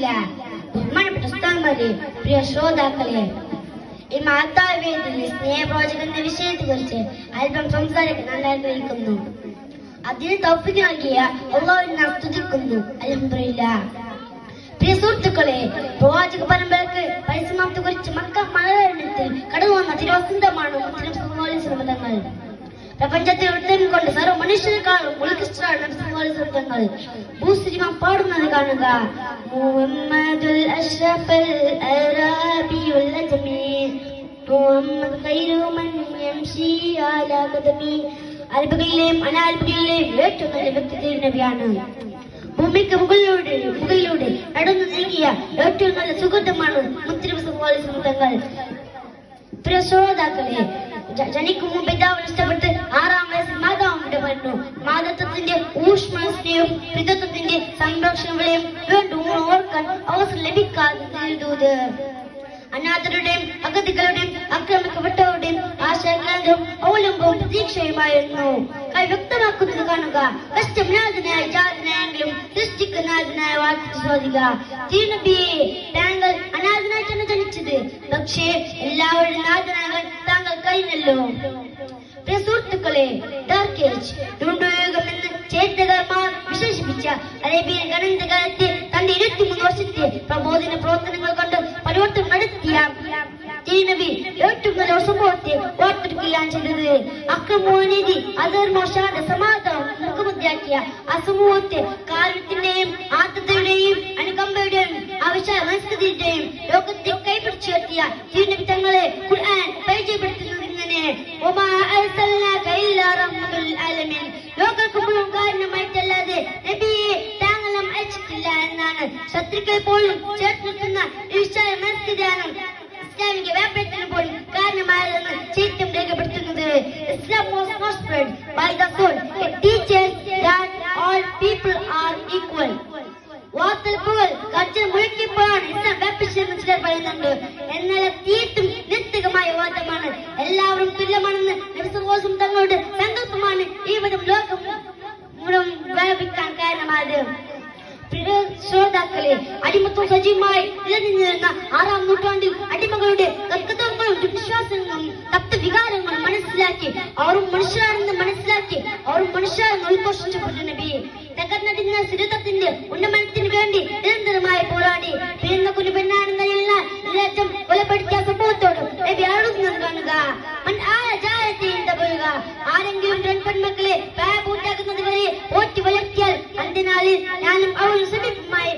ബഹുമാനപ്പെട്ട ഉസ്താദുമാരെ, പ്രിയ ശ്രോതാക്കളെ, ഈ മഹത്തായ വേദിയിൽ സ്നേഹപ്രവാചകൻ എന്ന വിഷയത്തെക്കുറിച്ച് അല്പം സംസാരിക്കാൻ ഞാൻ ആഗ്രഹിക്കുന്നു. അതിന് തൗഫീഖ് നൽകിയ അല്ലാഹുവിനെ നാം സ്തുതിക്കുന്നു. അൽഹംദുലില്ലാഹ്. പ്രിയ സുഹൃത്തുക്കളെ, പ്രവാചക പരമ്പരക്ക് പരിസമാപ്തി കുറിച്ച് മക്ക മലയാളത്തിൽ കടന്നു വന്ന തിരുവസന്തമാണ് മുസ്ലിം തങ്ങൾ. പ്രപഞ്ചത്തെ വൃത്തം കൊണ്ട് സർവ്വ മനുഷ്യരെക്കാളും ഉത്കൃഷ്ടരാണ് തങ്ങൾ. ഭൂശ്രീമാൻ പാടുന്നത് കാണുക. മുഹമ്മദുൽ അഷ്റഫുൽ അറാബിയുൽ അജ്മീർ മുഹമ്മദ് ഖൈറു മൻ യംശി അലാ ഖദമി. അറബികളിലെയും അനാറബികളിലെയും ഏറ്റവും നല്ല വ്യക്തി നബിയാണ്. ഭൂമിക്ക് മുകളിലൂടെ നടന്നു നീങ്ങിയ ഏറ്റവും നല്ല സുഗന്ധമാണ് മുസ്ലിം തങ്ങൾ. പ്രിയ ശ്രോതാക്കളെ, ജനിക്കും പിതാവ് നഷ്ടപ്പെട്ട് 6-ാം വയസ്സിൽ മാതാവ് വിടപെട്ടു. മാതൃത്വത്തിന്റെ ഊഷ്മ സ്നേഹവും പിതൃത്വത്തിന്റെ സംരക്ഷണങ്ങളെയും വീണ്ടും ഓർക്കാൻ അവസരം ലഭിക്കാതെ അനാഥരുടെയും അഗതികളുടെയും ആക്രമിക്കപ്പെട്ടവരുടെയും ആശയങ്ങളും അവലംബവും പ്രതീക്ഷയുമായിരുന്നു. കൈ വ്യക്തമാക്കുന്നത് കാണുക. കഷ്ടനാഥനായ ജാതനായെങ്കിലും സൃഷ്ടിക്കുന്നതിനായ വാർത്ത ചോദിക്കുക. തിരുനബിയെ, താങ്കൾ അനാഥനായിട്ടാണ് ജനിച്ചത്. പക്ഷേ എല്ലാവരും നാഥനാകാൻ താങ്കൾ കഴിഞ്ഞല്ലോ. പ്രിയ സുഹൃത്തുക്കളെ, ഡാർക്ക് ഏജ് യുഗം എന്ന് ചരിത്രകാരന്മാർ വിശേഷിപ്പിച്ച അറേബ്യൻ ഗണന്തകാലത്തെ തന്റെ 23 വർഷത്തെ പ്രബോധന പ്രവർത്തനങ്ങൾ കൊണ്ട് പരിവർത്തനം നടത്തിയ തിരുനബി ഏറ്റവും നല്ല സംഭവത്തെ ഓർത്തെടുക്കുകയാണ് ചെയ്തത്. അക്രമോനീതി അധർമ്മോഷാദ സമാധാനം മുഖമുദ്രയാക്കിയ ആ സമൂഹത്തെ കാരുണ്യത്തിന്റെയും ആർദ്രതയുടെയും അനുകമ്പയുടെയും ആവശ്യ മനസ്കൃതിയുടെയും ലോകത്തെ കൈപിടിച്ചുയർത്തിയ തിരുനബി തങ്ങളെ ഖുർആൻ പരിചയപ്പെടുത്തുന്നത് ഇങ്ങനെ: ലോകർക്ക് മുഴുവൻ കാരണമായിട്ടല്ലാതെ നബിയെ താങ്കൾ നാം അയച്ചിട്ടില്ല എന്നാണ്. ശത്രുക്കൾ പോലും ചേർത്ത് നിർത്തുന്ന വിശാല മനസ്കൃതിയാണ് ഇസ്ലാമിക വ്യാപനത്തിന് പോലും കാരണമായതെന്ന് ചരിത്രം രേഖപ്പെടുത്തുന്നത്. Islam was not spread by the sword. It teaches that all people are equal. വാർത്തകൾ കർച്ചൻ മുഴക്കിയപ്പോഴാണ് ഇസ്ലാം വ്യാപിച്ചതെന്ന് ചിലർ പറയുന്നുണ്ട്. എന്നാൽ തീർത്തും നിത്യകമായ വാദമാണ്. എല്ലാവരും തുല്യമാണെന്ന് നബി തങ്ങളുടെ സങ്കല്പമാണ് ഈ വിധം ലോകം മുഴുവൻ വ്യാപിക്കാൻ കാരണമായത്. പ്രിയ ശ്രോതാക്കളെ, അടിമത്വം സജീവമായി നിലനിന്നിരുന്ന 6-ാം നൂറ്റാണ്ടിൽ അടിമകളുടെ കർക്കതങ്ങളും വിശ്വാസങ്ങളും തത്വവികാരങ്ങളും മനസ്സിലാക്കി അവരും മനുഷ്യരാണെന്ന് ഉദ്ഘോഷിച്ചപ്പെട്ട നബി തകർന്നടിഞ്ഞ സിരത്തിന്റെ ഉന്നമനത്തിന് വേണ്ടി നിരന്തരമായി പോരാടി. പിറന്ന കുരുപെണ്ണാണെന്ന രാജ്യം കൊലപ്പെടുത്തിയ സംഭവത്തോടും നബി ആടുന്നത് കാണുക. ആരെങ്കിലും പെൺമക്കളെ പ്രായപൂർത്തിയാക്കുന്നത് വരെ പോറ്റി വളർത്തിയാൽ അന്ത്യനാളിൽ ഞാനും അവളും സമീപമായി